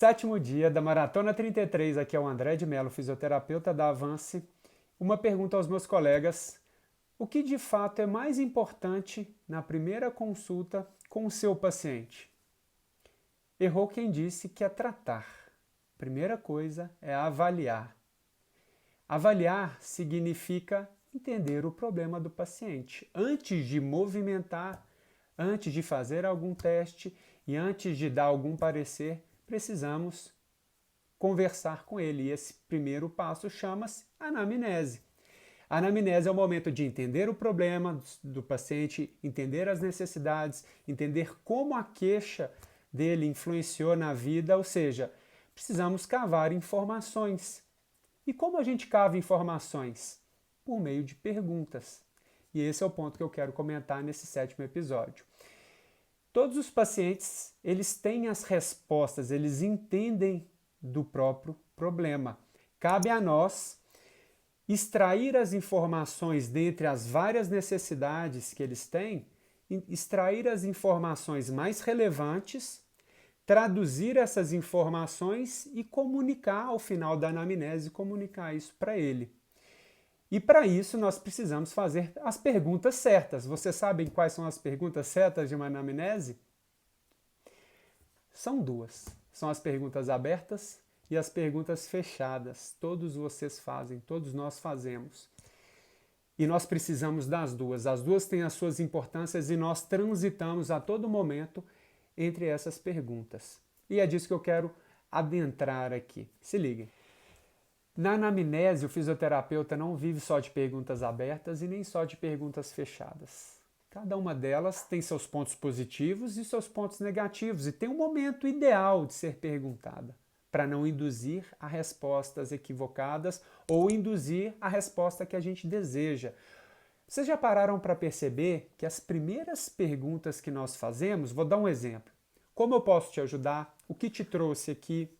Sétimo dia da Maratona 33, aqui é o André de Mello, fisioterapeuta da Avance. Uma pergunta aos meus colegas: o que de fato é mais importante na primeira consulta com o seu paciente? Errou quem disse que é tratar. Primeira coisa é avaliar. Avaliar significa entender o problema do paciente. Antes de movimentar, antes de fazer algum teste e antes de dar algum parecer, precisamos conversar com ele. E esse primeiro passo chama-se anamnese. A anamnese é o momento de entender o problema do paciente, entender as necessidades, entender como a queixa dele influenciou na vida, ou seja, precisamos cavar informações. E como a gente cava informações? Por meio de perguntas. E esse é o ponto que eu quero comentar nesse sétimo episódio. Todos os pacientes, eles têm as respostas, eles entendem do próprio problema. Cabe a nós extrair as informações dentre as várias necessidades que eles têm, extrair as informações mais relevantes, traduzir essas informações e comunicar ao final da anamnese, comunicar isso para ele. E para isso nós precisamos fazer as perguntas certas. Vocês sabem quais são as perguntas certas de uma anamnese? São duas. São as perguntas abertas e as perguntas fechadas. Todos vocês fazem, todos nós fazemos. E nós precisamos das duas. As duas têm as suas importâncias e nós transitamos a todo momento entre essas perguntas. E é disso que eu quero adentrar aqui. Se liguem. Na anamnese, o fisioterapeuta não vive só de perguntas abertas e nem só de perguntas fechadas. Cada uma delas tem seus pontos positivos e seus pontos negativos e tem um momento ideal de ser perguntada, para não induzir a respostas equivocadas ou induzir a resposta que a gente deseja. Vocês já pararam para perceber que as primeiras perguntas que nós fazemos, vou dar um exemplo. Como eu posso te ajudar? O que te trouxe aqui?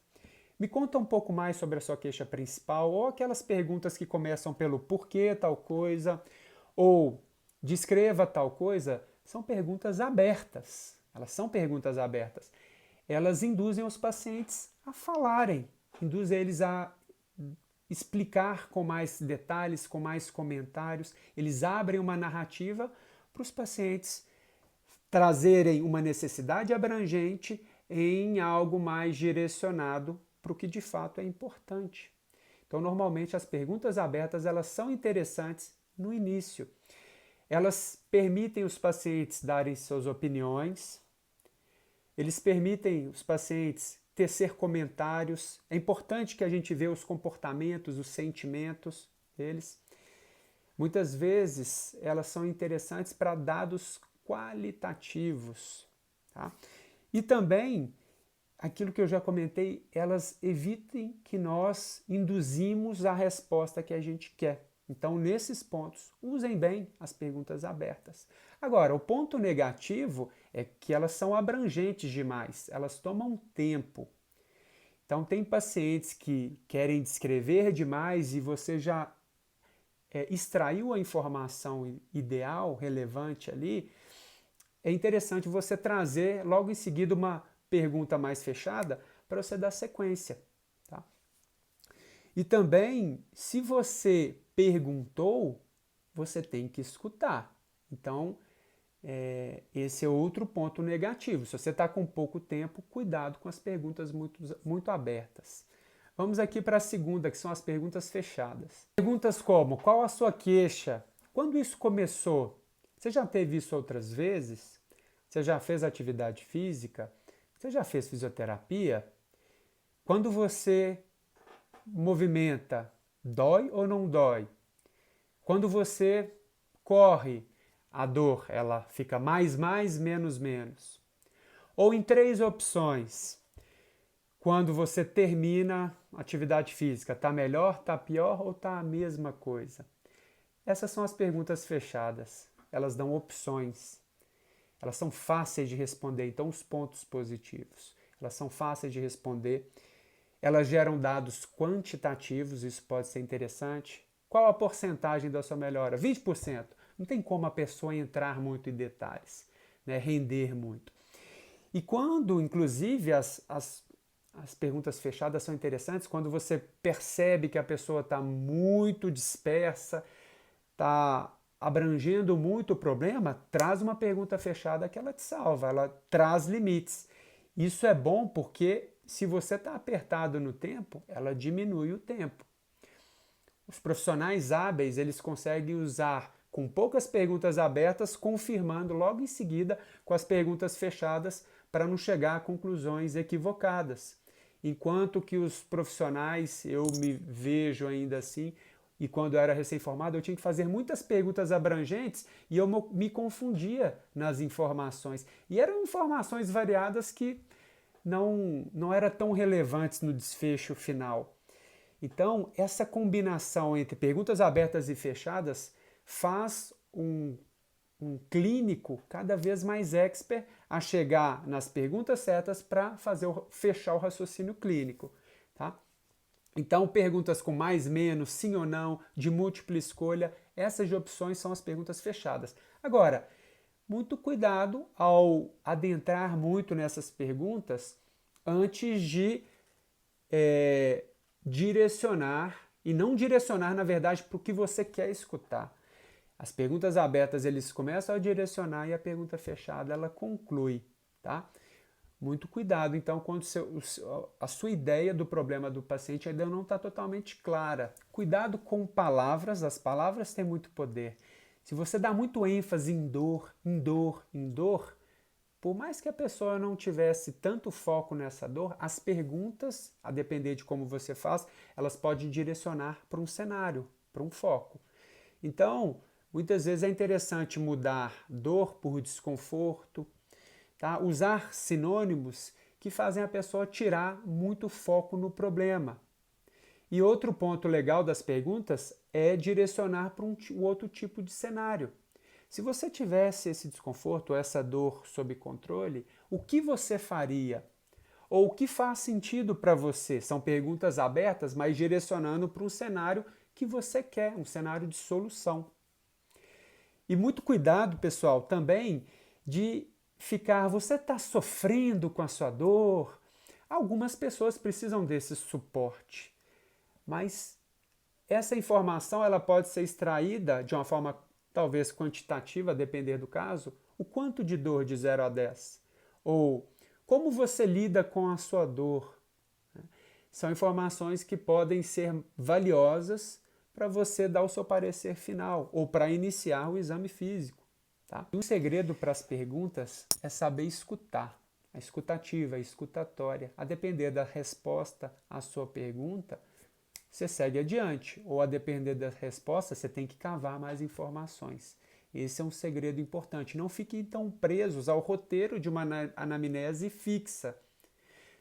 Me conta um pouco mais sobre a sua queixa principal, ou aquelas perguntas que começam pelo porquê tal coisa, ou descreva tal coisa, são perguntas abertas. Elas são perguntas abertas. Elas induzem os pacientes a falarem, induzem eles a explicar com mais detalhes, com mais comentários. Eles abrem uma narrativa para os pacientes trazerem uma necessidade abrangente em algo mais direcionado para o que de fato é importante. Então, normalmente, as perguntas abertas elas são interessantes no início. Elas permitem os pacientes darem suas opiniões, eles permitem os pacientes tecer comentários. É importante que a gente veja os comportamentos, os sentimentos deles. Muitas vezes, elas são interessantes para dados qualitativos. Tá? E também aquilo que eu já comentei, elas evitem que nós induzimos a resposta que a gente quer. Então, nesses pontos, usem bem as perguntas abertas. Agora, o ponto negativo é que elas são abrangentes demais, elas tomam tempo. Então, tem pacientes que querem descrever demais e você já extraiu a informação ideal, relevante ali. É interessante você trazer logo em seguida uma pergunta mais fechada para você dar sequência. Tá? E também, se você perguntou, você tem que escutar. Então, esse é outro ponto negativo. Se você está com pouco tempo, cuidado com as perguntas muito abertas. Vamos aqui para a segunda, que são as perguntas fechadas. Perguntas como: qual a sua queixa? Quando isso começou? Você já teve isso outras vezes? Você já fez atividade física? Você já fez fisioterapia? Quando você movimenta, dói ou não dói? Quando você corre, a dor ela fica mais, menos, menos. Ou em 3 opções. Quando você termina a atividade física, está melhor, está pior ou está a mesma coisa? Essas são as perguntas fechadas. Elas dão opções. Elas são fáceis de responder, então os pontos positivos. Elas são fáceis de responder, elas geram dados quantitativos, isso pode ser interessante. Qual a porcentagem da sua melhora? 20%. Não tem como a pessoa entrar muito em detalhes, né? Render muito. E quando, inclusive, as as perguntas fechadas são interessantes quando você percebe que a pessoa está muito dispersa, está abrangendo muito o problema, traz uma pergunta fechada que ela te salva, ela traz limites. Isso é bom porque se você está apertado no tempo, ela diminui o tempo. Os profissionais hábeis, eles conseguem usar com poucas perguntas abertas, confirmando logo em seguida com as perguntas fechadas para não chegar a conclusões equivocadas. Enquanto que os profissionais, eu me vejo ainda assim, e quando eu era recém-formado, eu tinha que fazer muitas perguntas abrangentes e eu me confundia nas informações. E eram informações variadas que não eram tão relevantes no desfecho final. Então, essa combinação entre perguntas abertas e fechadas faz um clínico cada vez mais expert a chegar nas perguntas certas para fechar o raciocínio clínico. Tá? Então, perguntas com mais, menos, sim ou não, de múltipla escolha, essas opções são as perguntas fechadas. Agora, muito cuidado ao adentrar muito nessas perguntas antes de direcionar, e não direcionar, na verdade, para o que você quer escutar. As perguntas abertas, eles começam a direcionar e a pergunta fechada, ela conclui, tá? Muito cuidado, então, quando a sua ideia do problema do paciente ainda não está totalmente clara. Cuidado com palavras, as palavras têm muito poder. Se você dá muito ênfase em dor, em dor, em dor, por mais que a pessoa não tivesse tanto foco nessa dor, as perguntas, a depender de como você faz, elas podem direcionar para um cenário, para um foco. Então, muitas vezes é interessante mudar dor por desconforto, tá? Usar sinônimos que fazem a pessoa tirar muito foco no problema. E outro ponto legal das perguntas é direcionar para um outro tipo de cenário. Se você tivesse esse desconforto, essa dor sob controle, o que você faria? Ou o que faz sentido para você? São perguntas abertas, mas direcionando para um cenário que você quer, um cenário de solução. E muito cuidado, pessoal, também de você está sofrendo com a sua dor. Algumas pessoas precisam desse suporte, mas essa informação ela pode ser extraída de uma forma talvez quantitativa, a depender do caso, o quanto de dor de 0 a 10, ou como você lida com a sua dor. São informações que podem ser valiosas para você dar o seu parecer final ou para iniciar o exame físico. Tá? Um segredo para as perguntas é saber escutar. A escutativa, a escutatória. A depender da resposta à sua pergunta, você segue adiante. Ou a depender da resposta, você tem que cavar mais informações. Esse é um segredo importante. Não fiquem tão presos ao roteiro de uma anamnese fixa.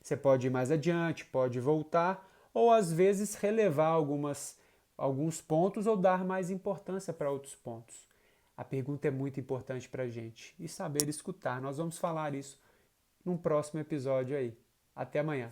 Você pode ir mais adiante, pode voltar, ou às vezes relevar alguns pontos ou dar mais importância para outros pontos. A pergunta é muito importante para a gente e saber escutar. Nós vamos falar isso num próximo episódio aí. Até amanhã.